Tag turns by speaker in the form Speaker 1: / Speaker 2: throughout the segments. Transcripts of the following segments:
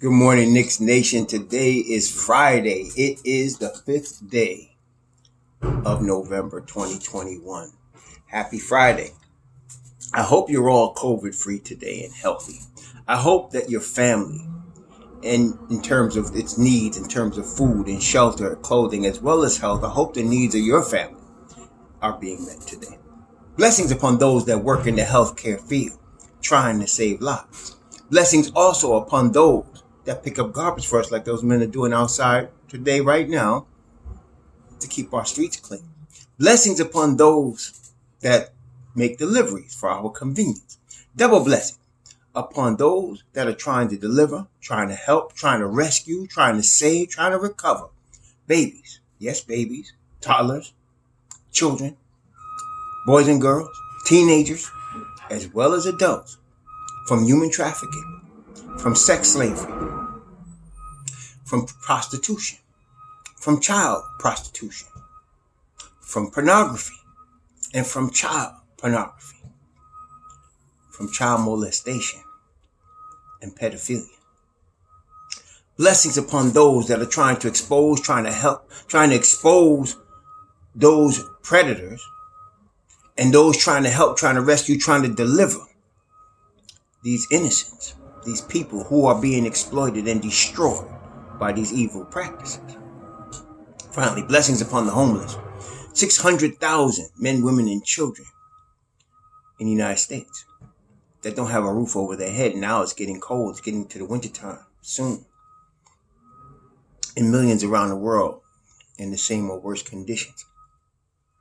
Speaker 1: Good morning, Knicks Nation. Today is Friday. It is the 5th day of November 2021. Happy Friday. I hope you're all COVID-free today and healthy. I hope that your family, and in terms of its needs, in terms of food and shelter, clothing, as well as health, I hope the needs of your family are being met today. Blessings upon those that work in the healthcare field, trying to save lives. Blessings also upon those that pick up garbage for us, like those men are doing outside today, right now, to keep our streets clean. Blessings upon those that make deliveries for our convenience. Double blessing upon those that are trying to deliver, trying to help, trying to rescue, trying to save, trying to recover. Babies, yes, babies, toddlers, children, boys and girls, teenagers, as well as adults, from human trafficking, from sex slavery, from prostitution, from child prostitution, from pornography, and from child pornography, from child molestation and pedophilia. Blessings upon those that are trying to expose, trying to help, trying to expose those predators, and those trying to help, trying to rescue, trying to deliver these innocents, these people who are being exploited and destroyed by these evil practices. Finally, blessings upon the homeless. 600,000 men, women, and children in the United States that don't have a roof over their head. Now it's getting cold. It's getting to the wintertime soon. And millions around the world in the same or worse conditions.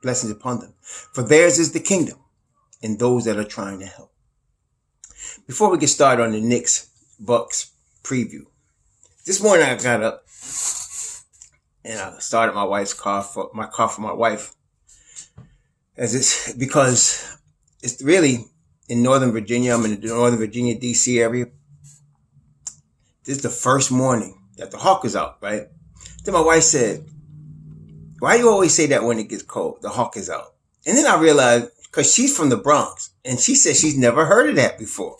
Speaker 1: Blessings upon them. For theirs is the kingdom and those that are trying to help. Before we get started on the Knicks Bucks preview, this morning I got up and I started my car for my wife, because it's really in Northern Virginia. I'm in the Northern Virginia, D.C. area. This is the first morning that the hawk is out, right? Then my wife said, "Why you always say that when it gets cold? The hawk is out." And then I realized, because she's from the Bronx, and she said she's never heard of that before.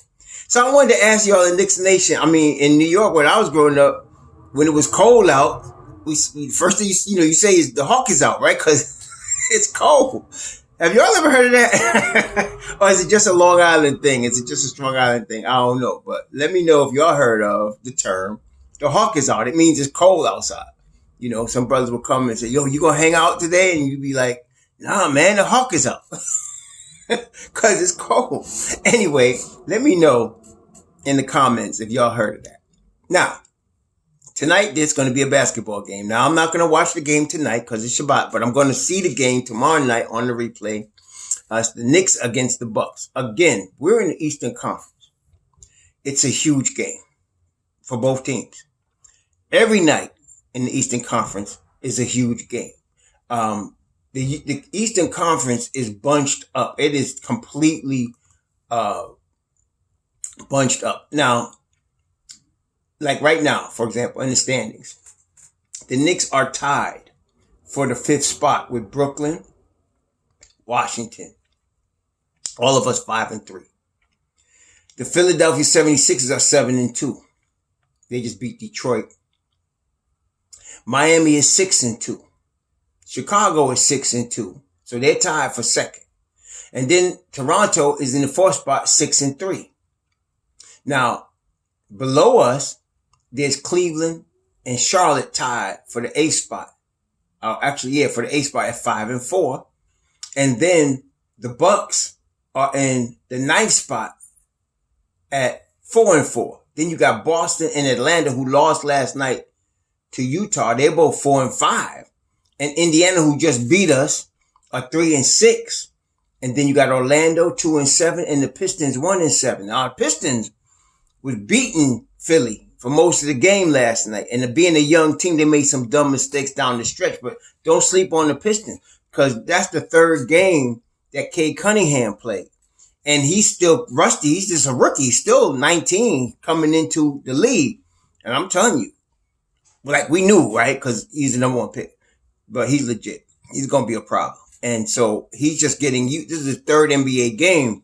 Speaker 1: So I wanted to ask y'all in Knicks Nation, in New York, when I was growing up, when it was cold out, first thing you say is the hawk is out, right? Because it's cold. Have y'all ever heard of that? Or is it just a Long Island thing? Is it just a Strong Island thing? I don't know. But let me know if y'all heard of the term, the hawk is out. It means it's cold outside. Some brothers will come and say, "Yo, you gonna hang out today?" And you'd be like, "Nah, man, the hawk is out." Because it's cold. Anyway, let me know in the comments if y'all heard of that. Now, tonight there's going to be a basketball game. Now, I'm not going to watch the game tonight because it's Shabbat, but I'm going to see the game tomorrow night on the replay. It's the Knicks against the Bucks. Again, we're in the Eastern Conference. It's a huge game for both teams. Every night in the Eastern Conference is a huge game. The Eastern Conference is bunched up. It is completely bunched up. Now, like right now, for example, in the standings, the Knicks are tied for the 5th spot with Brooklyn, Washington. All of us 5-3. The Philadelphia 76ers are 7-2. They just beat Detroit. Miami is 6-2. Chicago is 6-2. So they're tied for second. And then Toronto is in the 4th spot, 6-3. Now, below us, there's Cleveland and Charlotte tied for the 8th spot. For the 8th spot at 5-4. And then the Bucks are in the 9th spot at 4-4. Then you got Boston and Atlanta, who lost last night to Utah. They're both 4-5. And Indiana, who just beat us, are 3-6. And then you got Orlando 2-7 and the Pistons 1-7. Now, the Pistons was beating Philly for most of the game last night. And being a young team, they made some dumb mistakes down the stretch. But don't sleep on the Pistons, because that's the 3rd game that Cade Cunningham played. And he's still rusty. He's just a rookie. He's still 19 coming into the league. And I'm telling you, like we knew, right? Because he's the number 1 pick. But he's legit. He's going to be a problem. And so he's just getting you. This is his 3rd NBA game.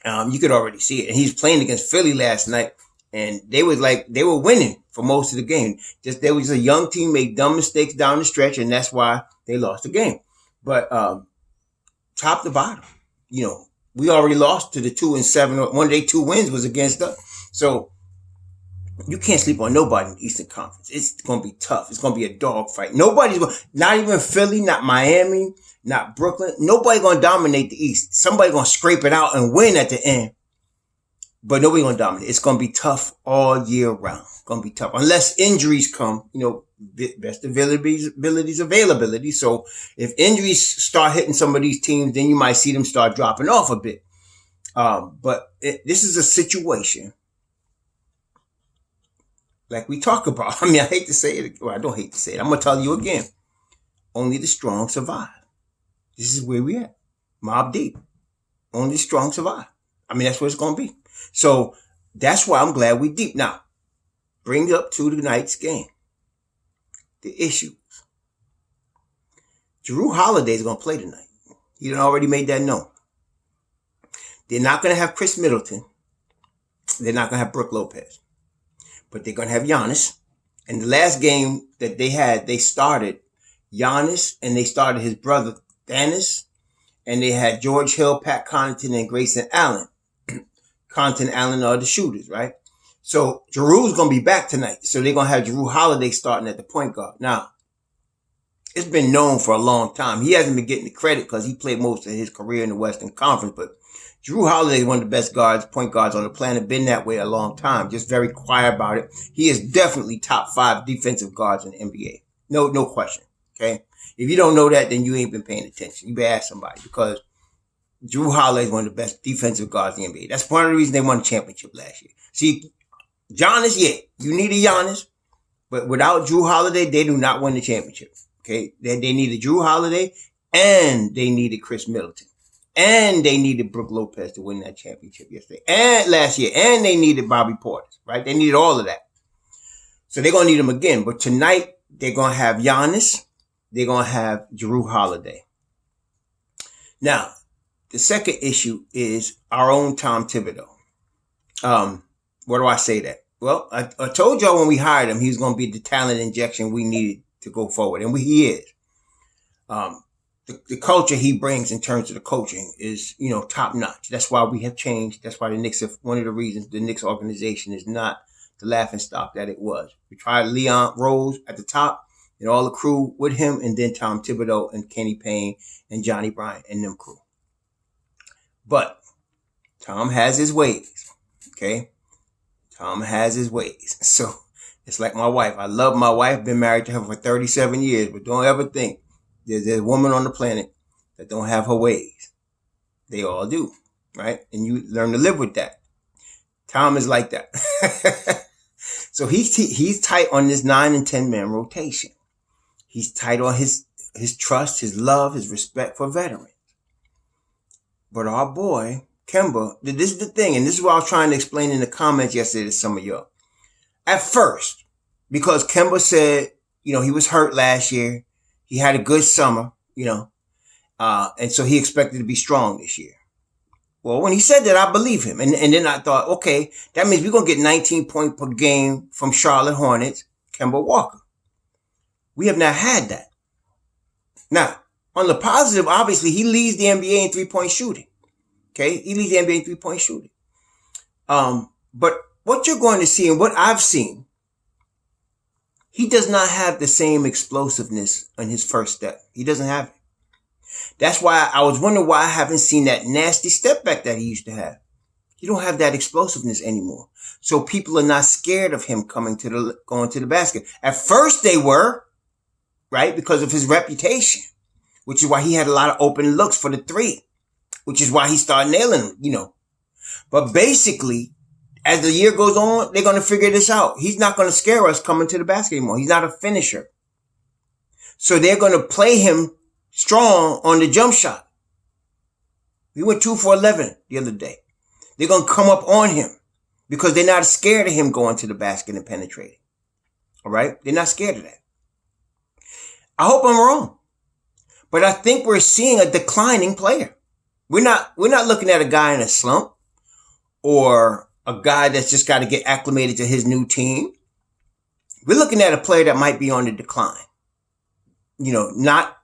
Speaker 1: You could already see it. And he's playing against Philly last night. And they were winning for most of the game. Just there was a young team made dumb mistakes down the stretch, and that's why they lost the game. But top to bottom, we already lost to the 2-7. One of their 2 wins was against us. So you can't sleep on nobody in the Eastern Conference. It's going to be tough. It's going to be a dogfight. Nobody's going, not even Philly, not Miami, not Brooklyn. Nobody going to dominate the East. Somebody going to scrape it out and win at the end. But nobody going to dominate. It's going to be tough all year round. It's going to be tough. Unless injuries come, best abilities, availability. So if injuries start hitting some of these teams, then you might see them start dropping off a bit. But this is a situation like we talk about. I hate to say it. Well, I don't hate to say it. I'm going to tell you again. Only the strong survive. This is where we at. Mob deep. Only the strong survive. That's what it's going to be. So that's why I'm glad we deep. Now, bring up to tonight's game. The issues. Jrue Holiday is going to play tonight. He done already made that known. They're not going to have Chris Middleton. They're not going to have Brook Lopez. But they're going to have Giannis. And the last game that they had, they started Giannis and they started his brother, Dennis. And they had George Hill, Pat Connaughton, and Grayson Allen. Connaughton and Allen are the shooters, right? So Jrue's going to be back tonight. So they're going to have Jrue Holiday starting at the point guard. Now, it's been known for a long time. He hasn't been getting the credit because he played most of his career in the Western Conference. But Jrue Holiday is one of the best point guards on the planet. Been that way a long time. Just very quiet about it. He is definitely top 5 defensive guards in the NBA. No question. Okay. If you don't know that, then you ain't been paying attention. You better ask somebody because Jrue Holiday is one of the best defensive guards in the NBA. That's part of the reason they won the championship last year. See, Giannis, you need a Giannis, but without Jrue Holiday, they do not win the championship. Okay, they needed Jrue Holiday, and they needed Chris Middleton, and they needed Brook Lopez to win that championship last year, and they needed Bobby Portis, right? They needed all of that. So they're gonna need them again. But tonight they're gonna have Giannis, they're gonna have Jrue Holiday. Now, the second issue is our own Tom Thibodeau. Where do I say that? Well, I told y'all when we hired him, he was going to be the talent injection we needed to go forward. And he is. The culture he brings in terms of the coaching is, top notch. That's why we have changed. That's why the Knicks one of the reasons the Knicks organization is not the laughingstock that it was. We tried Leon Rose at the top and all the crew with him, and then Tom Thibodeau and Kenny Payne and Johnny Bryant and them crew. But Tom has his ways. Okay. Tom has his ways. So it's like my wife. I love my wife. Been married to her for 37 years. But don't ever think there's a woman on the planet that don't have her ways. They all do. Right? And you learn to live with that. Tom is like that. So he's tight on this 9 and 10 man rotation. He's tight on his trust, his love, his respect for veterans. But our boy, Kemba, this is the thing, and this is what I was trying to explain in the comments yesterday to some of y'all. At first, because Kemba said, he was hurt last year. He had a good summer, and so he expected to be strong this year. Well, when he said that, I believe him. And then I thought, okay, that means we're going to get 19 points per game from Charlotte Hornets, Kemba Walker. We have not had that. Now, on the positive, obviously, he leads the NBA in 3-point shooting. Okay, he leads the NBA in 3-point shooting. But what you're going to see and what I've seen, he does not have the same explosiveness on his first step. He doesn't have it. That's why I was wondering why I haven't seen that nasty step back that he used to have. He don't have that explosiveness anymore. So people are not scared of him going to the basket. At first they were, right? Because of his reputation, which is why he had a lot of open looks for the 3. Which is why he started nailing them, But basically, as the year goes on, they're going to figure this out. He's not going to scare us coming to the basket anymore. He's not a finisher. So they're going to play him strong on the jump shot. We went 2 for 11 the other day. They're going to come up on him because they're not scared of him going to the basket and penetrating. All right? They're not scared of that. I hope I'm wrong. But I think we're seeing a declining player. We're not looking at a guy in a slump or a guy that's just got to get acclimated to his new team. We're looking at a player that might be on the decline. Not,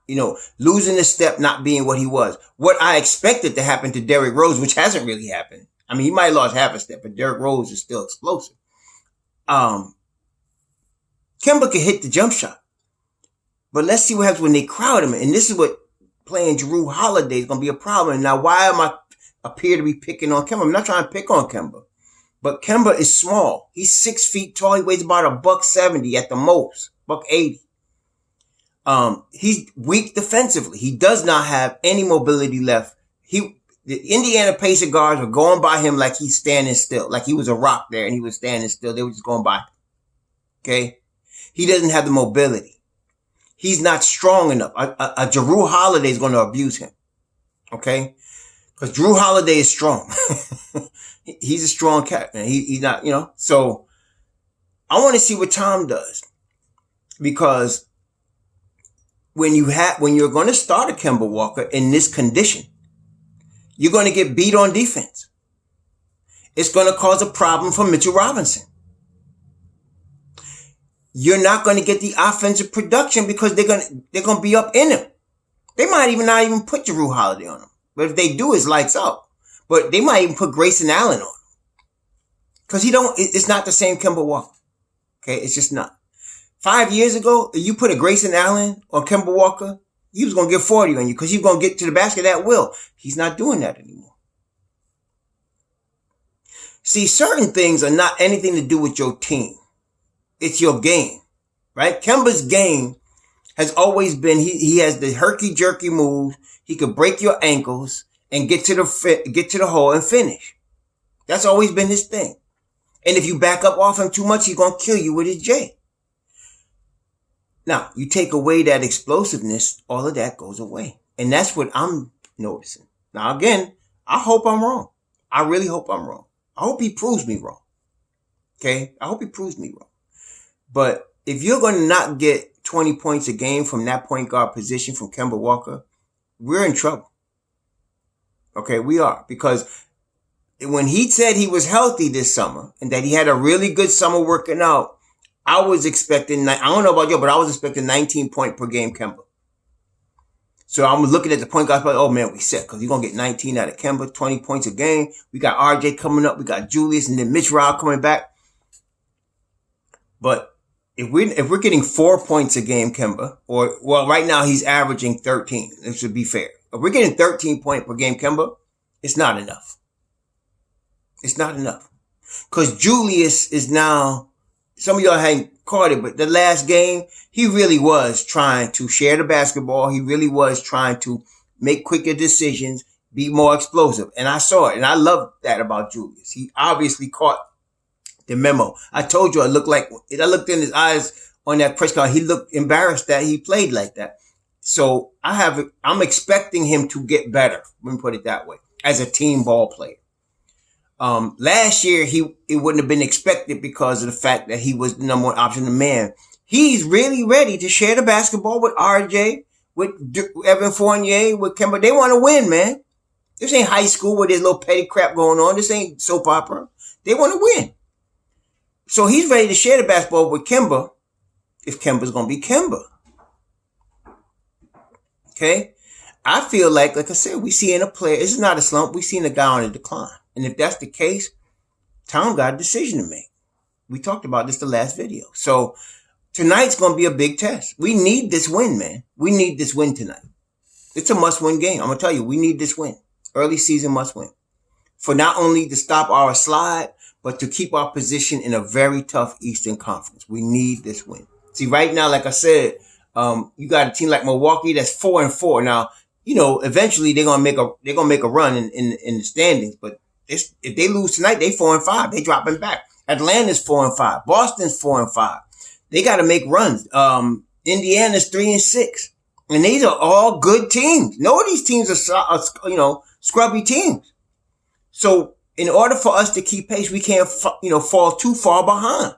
Speaker 1: losing a step, not being what he was. What I expected to happen to Derrick Rose, which hasn't really happened. I mean, he might have lost half a step, but Derrick Rose is still explosive. Kemba can hit the jump shot. But let's see what happens when they crowd him. And this is what playing Jrue Holiday is going to be a problem. Now, why am I appear to be picking on Kemba? I'm not trying to pick on Kemba. But Kemba is small. He's 6 feet tall. He weighs about $170 at the most, $180. He's weak defensively. He does not have any mobility left. The Indiana Pacer guards were going by him like he's standing still, like he was a rock there and he was standing still. They were just going by him. Okay? He doesn't have the mobility. He's not strong enough. A Jrue Holiday is going to abuse him. Okay? Because Jrue Holiday is strong. He's a strong cat. And he's not, So I want to see what Tom does. Because when you're going to start a Kemba Walker in this condition, you're going to get beat on defense. It's going to cause a problem for Mitchell Robinson. You're not going to get the offensive production because they're going to be up in him. They might not even put Jrue Holiday on him. But if they do, it's lights out. But they might even put Grayson Allen on him. Because it's not the same Kemba Walker. Okay, it's just not. 5 years ago, if you put a Grayson Allen on Kemba Walker, he was going to get 40 on you because he's going to get to the basket at will. He's not doing that anymore. See, certain things are not anything to do with your team. It's your game, right? Kemba's game has always been, he has the herky-jerky move. He could break your ankles and get to the hole and finish. That's always been his thing. And if you back up off him too much, he's going to kill you with his J. Now, you take away that explosiveness, all of that goes away. And that's what I'm noticing. Now, again, I hope I'm wrong. I really hope I'm wrong. I hope he proves me wrong. Okay? I hope he proves me wrong. But if you're going to not get 20 points a game from that point guard position from Kemba Walker, we're in trouble. Okay, we are. Because when he said he was healthy this summer and that he had a really good summer working out, I was expecting, I don't know about you, but I was expecting 19 point per game Kemba. So I'm looking at the point guard, oh man, we set, because you're going to get 19 out of Kemba, 20 points a game. We got RJ coming up, we got Julius, and then Mitch Rob coming back. But if we're getting 4 points a game, Kemba, right now he's averaging 13. This should be fair. If we're getting 13 points per game, Kemba, it's not enough. It's not enough. Because Julius is now, some of y'all hadn't caught it, but the last game, he really was trying to share the basketball. He really was trying to make quicker decisions, be more explosive. And I saw it, and I love that about Julius. He obviously caught the memo. I told you I looked in his eyes on that press conference. He looked embarrassed that he played like that. So I'm expecting him to get better. Let me put it that way, as a team ball player. Last year, it wouldn't have been expected because of the fact that he was the number one option of man. He's really ready to share the basketball with RJ, with Evan Fournier, with Kemba. They want to win, man. This ain't high school where there's little petty crap going on. This ain't soap opera. They want to win. So he's ready to share the basketball with Kemba if Kemba's going to be Kemba. Okay? I feel like I said, we seeing a player. This is not a slump. We seeing a guy on a decline. And if that's the case, Tom got a decision to make. We talked about this the last video. So tonight's going to be a big test. We need this win, man. We need this win tonight. It's a must-win game. I'm going to tell you, we need this win. Early season must-win. For not only to stop our slide, but to keep our position in a very tough Eastern Conference. We need this win. See, right now, like I said, you got a team like Milwaukee that's 4-4. Now, eventually they're gonna make a run in the standings. But if they lose tonight, they 4-5. They dropping back. Atlanta's 4-5. Boston's 4-5. They got to make runs. Indiana's 3-6, and these are all good teams. No of these teams are scrubby teams. So in order for us to keep pace, we can't fall too far behind.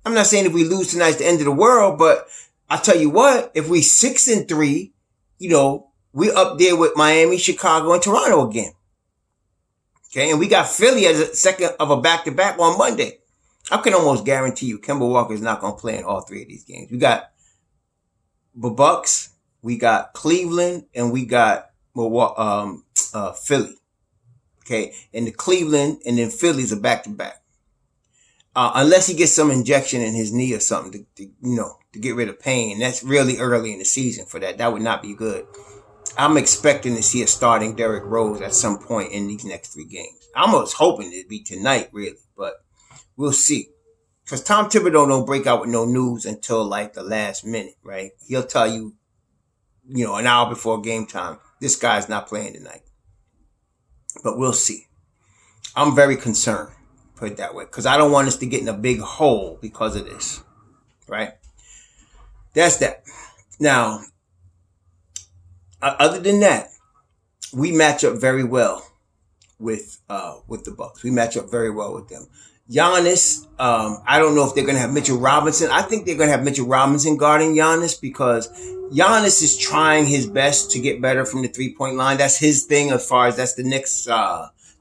Speaker 1: I'm not saying if we lose tonight, it's the end of the world, but I tell you what, if we 6-3, we're up there with Miami, Chicago, and Toronto again. Okay, and we got Philly as a second of a back-to-back on Monday. I can almost guarantee you Kemba Walker is not going to play in all three of these games. We got the Bucks, we got Cleveland, and we got Philly. Okay, and the Cleveland and then Philly's a back-to-back. Unless he gets some injection in his knee or something to get rid of pain. That's really early in the season for that. That would not be good. I'm expecting to see a starting Derrick Rose at some point in these next three games. I'm almost hoping it'd be tonight, really, but we'll see. Because Tom Thibodeau don't break out with no news until like the last minute, right? He'll tell you, an hour before game time, this guy's not playing tonight. But we'll see. I'm very concerned, put it that way, because I don't want us to get in a big hole because of this, right? That's that. Now, other than that, we match up very well with the Bucks. We match up very well with them. Giannis, I don't know if they're going to have Mitchell Robinson. I think they're going to have Mitchell Robinson guarding Giannis because Giannis is trying his best to get better from the three-point line. That's his thing as far as that's the Knicks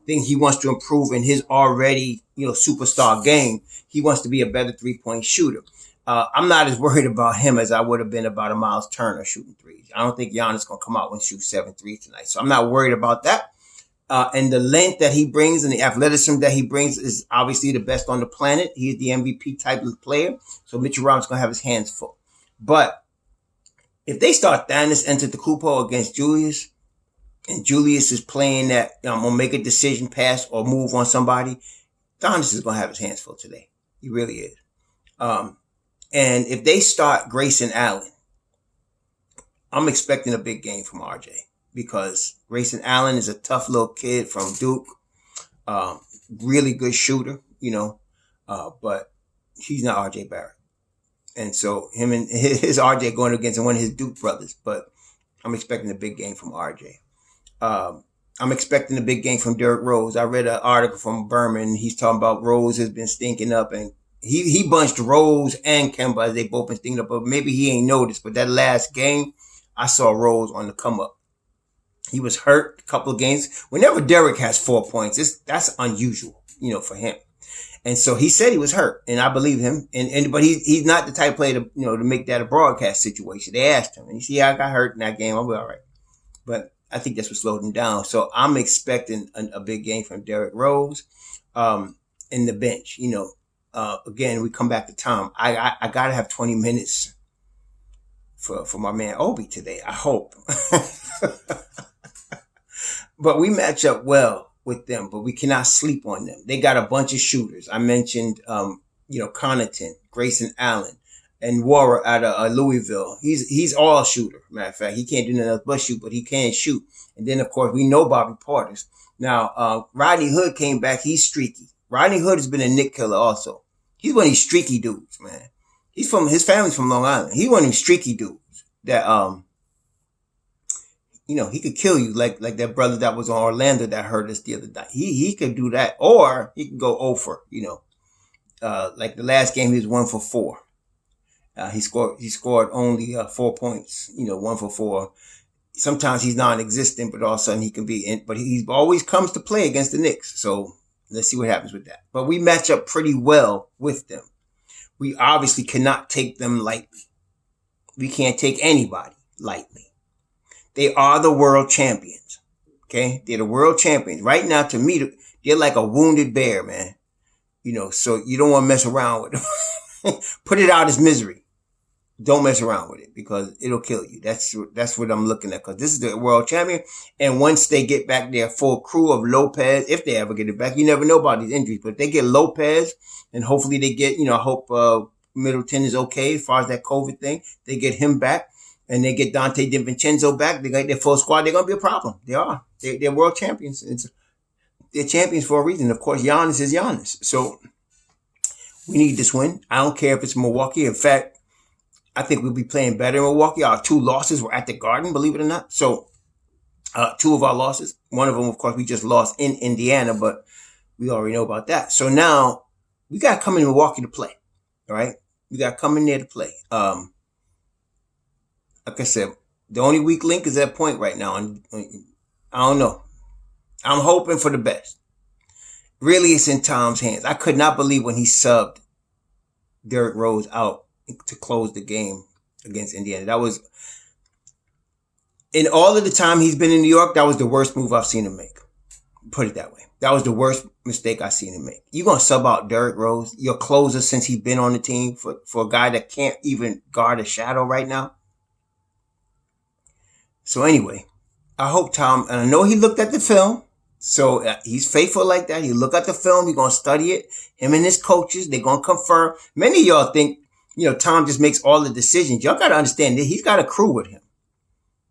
Speaker 1: thing he wants to improve in his already, superstar game. He wants to be a better three-point shooter. I'm not as worried about him as I would have been about a Miles Turner shooting threes. I don't think Giannis is going to come out and shoot 7 threes tonight. So I'm not worried about that. And the length that he brings and the athleticism that he brings is obviously the best on the planet. He's the MVP type of player. So Mitchell Robinson's going to have his hands full. But if they start Giannis Antetokounmpo against Julius, and Julius is playing that, I'm going to make a decision pass or move on somebody, Giannis is going to have his hands full today. He really is. And if they start Grayson Allen, I'm expecting a big game from RJ because Grayson Allen is a tough little kid from Duke, really good shooter, but he's not RJ Barrett. And so him and his RJ going against one of his Duke brothers, but I'm expecting a big game from RJ. I'm expecting a big game from Derrick Rose. I read an article from Berman. He's talking about Rose has been stinking up, and he bunched Rose and Kemba as they both been stinking up, but maybe he ain't noticed. But that last game, I saw Rose on the come up. He was hurt a couple of games. Whenever Derrick has 4 points, that's unusual, for him. And so he said he was hurt, and I believe him. But he's not the type of player to to make that a broadcast situation. They asked him, and he said, "Yeah, I got hurt in that game. I'll be all right." But I think that's what slowed him down. So I'm expecting a big game from Derrick Rose, in the bench. Again, we come back to Tom. I gotta have 20 minutes for my man Obi today. I hope. But we match up well with them, but we cannot sleep on them. They got a bunch of shooters. I mentioned, Connaughton, Grayson Allen, and Warren out of Louisville. He's all shooter. Matter of fact, he can't do nothing else but shoot, but he can shoot. And then, of course, we know Bobby Portis. Now, Rodney Hood came back. He's streaky. Rodney Hood has been a Knick killer also. He's one of these streaky dudes, man. His family's from Long Island. He's one of these streaky dudes that, he could kill you like that brother that was on Orlando that hurt us the other night. He could do that, or he could go over, like the last game he was 1 for 4. He scored only 4 points, 1 for 4. Sometimes he's non-existent, but all of a sudden he can be in, but he always comes to play against the Knicks. So let's see what happens with that. But we match up pretty well with them. We obviously cannot take them lightly. We can't take anybody lightly. They are the world champions. Okay? They're the world champions. Right now, to me, they're like a wounded bear, man. So you don't want to mess around with them. Put it out as misery. Don't mess around with it because it'll kill you. That's what I'm looking at because this is the world champion. And once they get back their full crew of Lopez, if they ever get it back, you never know about these injuries, but if they get Lopez and hopefully they get, I hope Middleton is okay as far as that COVID thing. They get him back. And they get Dante DiVincenzo back. They got their full squad. They're going to be a problem. They are. They're world champions. They're champions for a reason. Of course, Giannis is Giannis. So we need this win. I don't care if it's Milwaukee. In fact, I think we'll be playing better in Milwaukee. Our 2 losses were at the Garden, believe it or not. So 2 of our losses. One of them, of course, we just lost in Indiana, but we already know about that. So now we got to come in Milwaukee to play. All right? We got to come in there to play. Like I said, the only weak link is that point right now. And I don't know. I'm hoping for the best. really it's in Tom's hands. I could not believe when he subbed Derrick Rose out to close the game against Indiana. That was, in all of the time he's been in New York, that was the worst move I've seen him make. Put it that way. That was the worst mistake I've seen him make. You're going to sub out Derrick Rose, your closer since he's been on the team, for a guy that can't even guard a shadow right now? So anyway, I hope Tom, and I know he looked at the film, so he's faithful like that. He look at the film, he's going to study it. Him and his coaches, they're going to confer. Many of y'all think, Tom just makes all the decisions. Y'all got to understand that he's got a crew with him.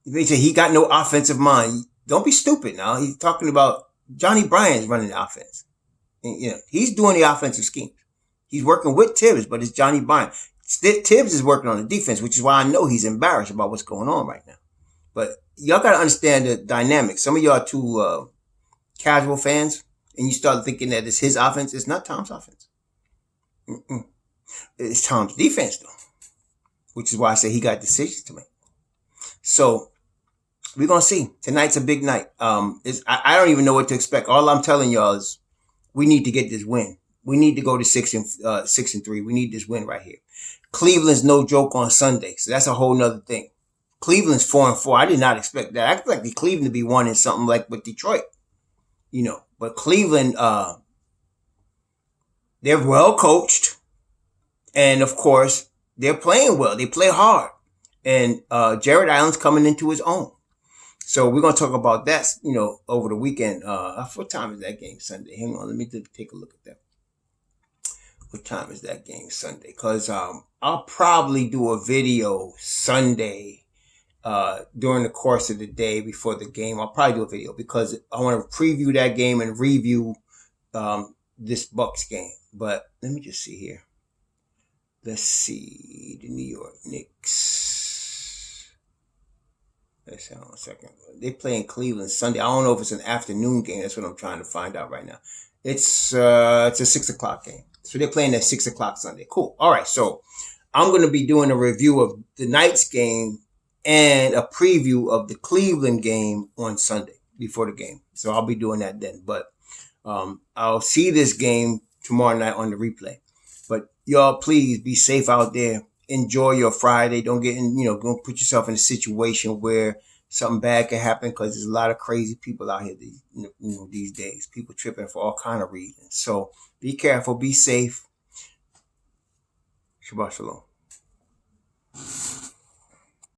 Speaker 1: They say he got no offensive mind. Don't be stupid now. He's talking about Johnny Bryant's running the offense. And, he's doing the offensive scheme. He's working with Thibs, but it's Johnny Bryant. Thibs is working on the defense, which is why I know he's embarrassed about what's going on right now. But y'all got to understand the dynamics. Some of y'all are too casual fans, and you start thinking that it's his offense. It's not Tom's offense. It's Tom's defense, though, which is why I say he got decisions to make. So we're going to see. Tonight's a big night. I don't even know what to expect. All I'm telling y'all is we need to get this win. We need to go to 6-3. We need this win right here. Cleveland's no joke on Sunday, so that's a whole nother thing. Cleveland's 4-4. I did not expect that. I expected Cleveland to be 1 something like with Detroit, But Cleveland, they're well coached, and of course they're playing well. They play hard, and Jared Allen's coming into his own. So we're gonna talk about that, over the weekend. What time is that game Sunday? Hang on, let me take a look at that. What time is that game Sunday? Because I'll probably do a video Sunday. During the course of the day before the game. I'll probably do a video because I want to preview that game and review this Bucks game. But let me just see here. Let's see. The New York Knicks. Let's hang on a second. They play in Cleveland Sunday. I don't know if it's an afternoon game. That's what I'm trying to find out right now. It's a 6 o'clock game. So they're playing at 6 o'clock Sunday. Cool. All right. So I'm going to be doing a review of the night's game and a preview of the Cleveland game on Sunday before the game. So I'll be doing that then. But I'll see this game tomorrow night on the replay. But y'all, please be safe out there. Enjoy your Friday. Don't get in, don't put yourself in a situation where something bad can happen, because there's a lot of crazy people out here these days. People tripping for all kind of reasons. So be careful. Be safe. Shabbat shalom.